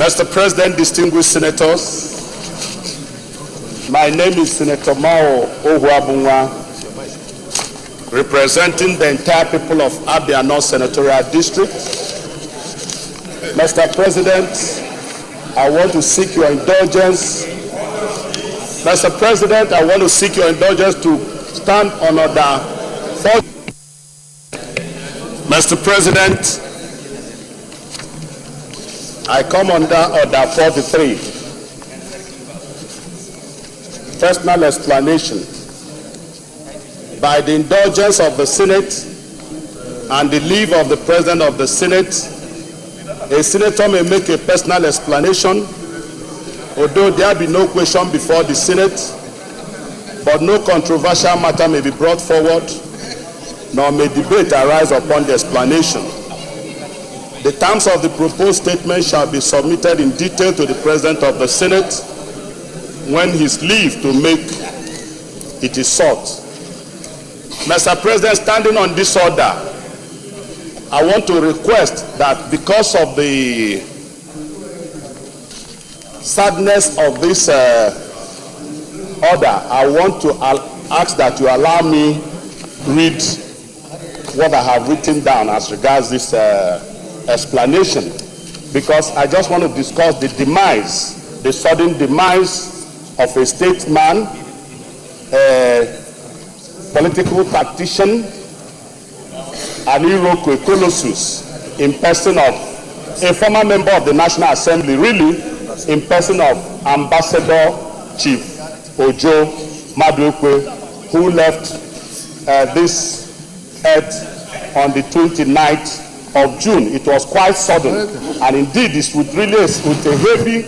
Mr. President, distinguished senators, my name is Senator Mao Ohuabunwa, representing the entire people of Abia North Senatorial District. Mr. President, I want to seek your indulgence. Mr. President, I want to seek your indulgence to stand on order 4. Mr. President, I come under order 43. Personal explanation. By the indulgence of the Senate and the leave of the President of the Senate, a senator may make a personal explanation, although there be no question before the Senate, but no controversial matter may be brought forward, nor may debate arise upon the explanation. The terms of the proposed statement shall be submitted in detail to the President of the Senate when his leave to make it is sought. Mr. President, standing on this order, I want to request that because of the sadness of this order, I want to ask that you allow me read what I have written down as regards this explanation, because I just want to discuss the demise, the sudden demise of a statesman, a political tactician, an Iroko Colossus, in person of a former member of the National Assembly, really, in person of Ambassador Chief Ojo Madukuwa, who left this earth on the 29th of June. It was quite sudden, and indeed it's with a heavy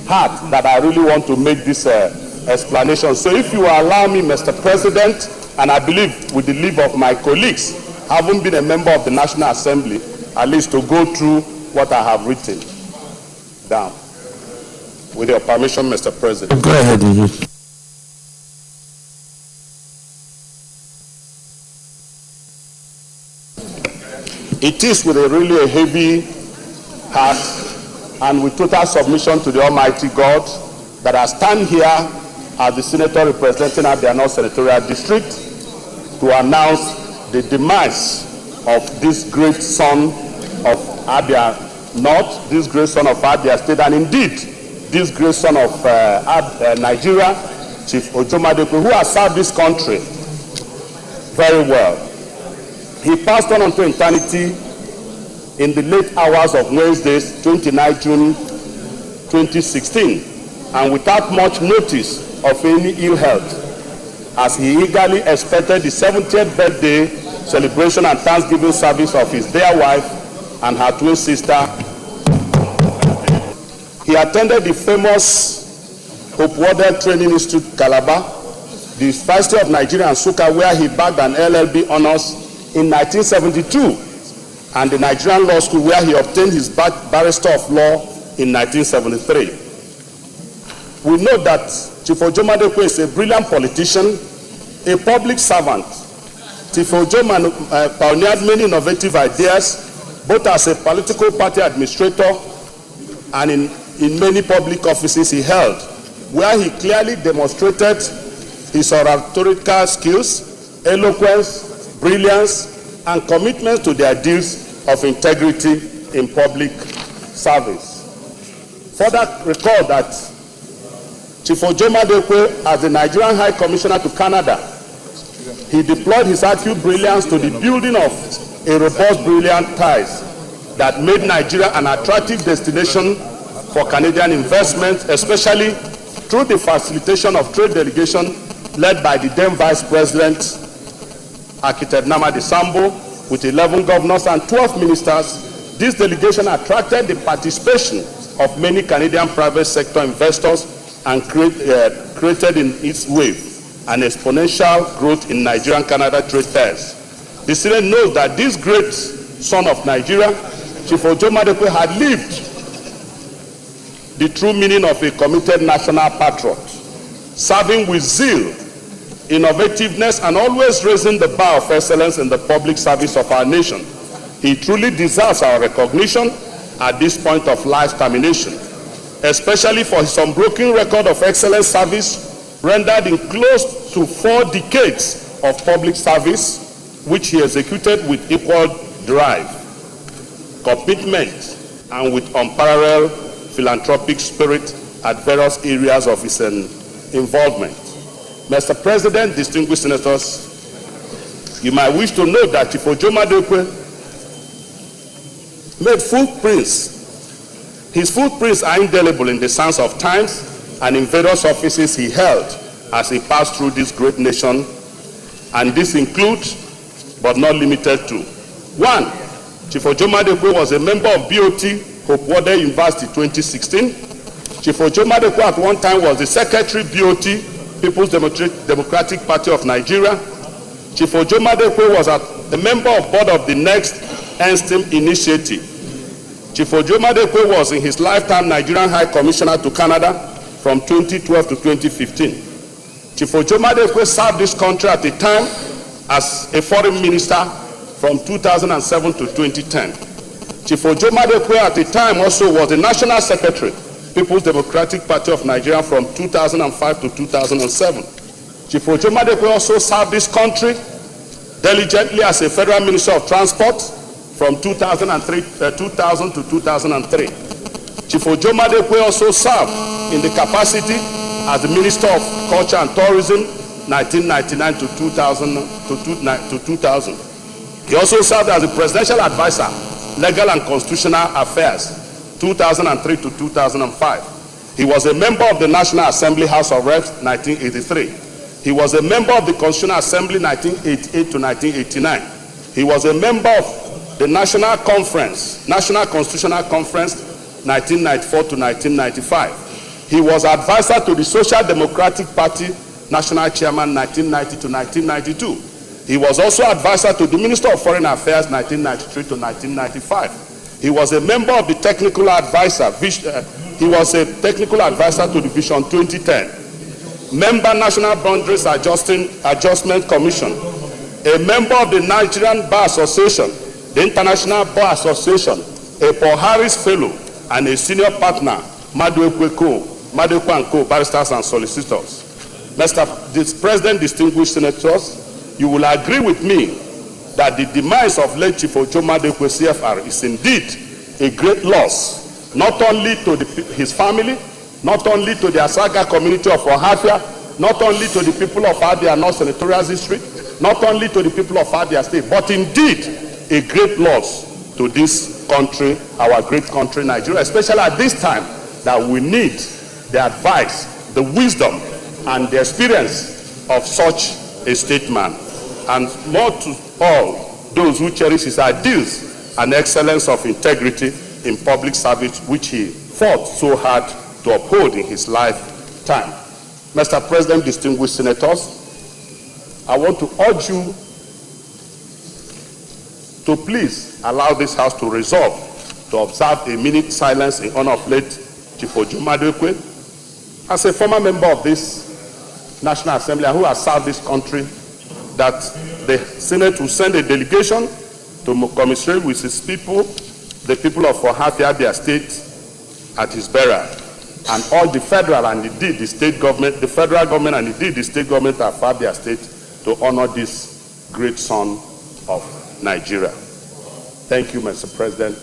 heart that I really want to make this explanation. So if you allow me, Mr. President, and I believe with the leave of my colleagues, having been a member of the National Assembly, at least to go through what I have written down. With your permission, Mr. President. Go ahead. It is with a really heavy heart and with total submission to the Almighty God that I stand here as the senator representing Abia North Senatorial District to announce the demise of this great son of Abia North, this great son of Abia State, and indeed this great son of Nigeria, Chief Ojo Madukuwa, who has served this country very well. He passed on to eternity in the late hours of Wednesday, 29 June 2016, and without much notice of any ill health, as he eagerly expected the 70th birthday celebration and Thanksgiving service of his dear wife and her twin sister. He attended the famous Hope Wardell Training Institute, Calabar, the University of Nigeria, and Nsukka, where he bagged an LLB honors in 1972, and the Nigerian Law School, where he obtained his Barrister of Law in 1973. We know that Chief Ojo Madukuwa is a brilliant politician, a public servant. Chief Ojo pioneered many innovative ideas, both as a political party administrator and in many public offices he held, where he clearly demonstrated his oratorical skills, eloquence, brilliance, and commitment to the ideals of integrity in public service. Further recall that Chief Ojo Madukuwa, as the Nigerian High Commissioner to Canada, he deployed his acute brilliance to the building of a robust, brilliant ties that made Nigeria an attractive destination for Canadian investment, especially through the facilitation of trade delegation led by the then Vice President, Architect Namadi Sambo, with 11 governors and 12 ministers. This delegation attracted the participation of many Canadian private sector investors and created in its wave an exponential growth in Nigerian-Canada trade ties. The Senate knows that this great son of Nigeria, Chief Ojo Madukuwa, had lived the true meaning of a committed national patriot, serving with zeal, innovativeness, and always raising the bar of excellence in the public service of our nation. He truly deserves our recognition at this point of life termination. especially for his unbroken record of excellent service rendered in close to 4 decades of public service, which he executed with equal drive, commitment, and with unparalleled philanthropic spirit at various areas of his involvement. Mr. President, distinguished senators, you might wish to note that Chief Ojo Madukuwa made footprints. His footprints are indelible in the sands of times and in various offices he held as he passed through this great nation, and this includes, but not limited to: 1. Chief Ojo Madukuwa was a member of BOT Hope Wardle University 2016. Chief Ojo Madukuwa at one time was the Secretary BOT, People's Democratic Party of Nigeria. Chief Ojo Madukuwa was a member of board of the Next NSTEM Initiative. Chief Ojo Madukuwa was in his lifetime Nigerian High Commissioner to Canada from 2012 to 2015. Chief Ojo Madukuwa served this country at the time as a foreign minister from 2007 to 2010. Chief Ojo Madukuwa at the time also was the National Secretary, People's Democratic Party of Nigeria from 2005 to 2007. Chief Ojo Madukuwa also served this country diligently as a Federal Minister of Transport from 2000 to 2003. Chief Ojo Madukuwa also served in the capacity as the Minister of Culture and Tourism 1999 to 2000. He also served as the Presidential Advisor, Legal and Constitutional Affairs 2003 to 2005. He was a member of the National Assembly House of Reps 1983. He was a member of the Constitutional Assembly 1988 to 1989. He was a member of the National Constitutional Conference 1994 to 1995. He was advisor to the Social Democratic Party National Chairman 1990 to 1992. He was also advisor to the Minister of Foreign Affairs 1993 to 1995. He was a member of the technical advisor. He was a technical advisor to the Vision 2010. Member National Boundaries Adjustment Commission, a member of the Nigerian Bar Association, the International Bar Association, a Paul Harris Fellow, and a senior partner, Madukuwa & Co. Barristers and Solicitors. Mr. President, distinguished senators, you will agree with me that the demise of late Chief Ojo Madukuwa CFR is indeed a great loss, not only to his family, not only to the Asaga community of Ohafia, not only to the people of Abia North Senatorial District, not only to the people of Abia State, but indeed a great loss to this country, our great country, Nigeria, especially at this time that we need the advice, the wisdom, and the experience of such a statesman. And more to all, those who cherish his ideals and excellence of integrity in public service, which he fought so hard to uphold in his lifetime. Mr. President, distinguished senators, I want to urge you to please allow this House to resolve to observe a minute silence in honor of late Chief Ojo Madukuwa. As a former member of this National Assembly who has served this country, that the Senate will send a delegation to commiserate with his people, the people of Ohafia, their state, at his burial, and all the federal and indeed the state government, the federal government and indeed the state government of Abia State to honor this great son of Nigeria. Thank you, Mr. President.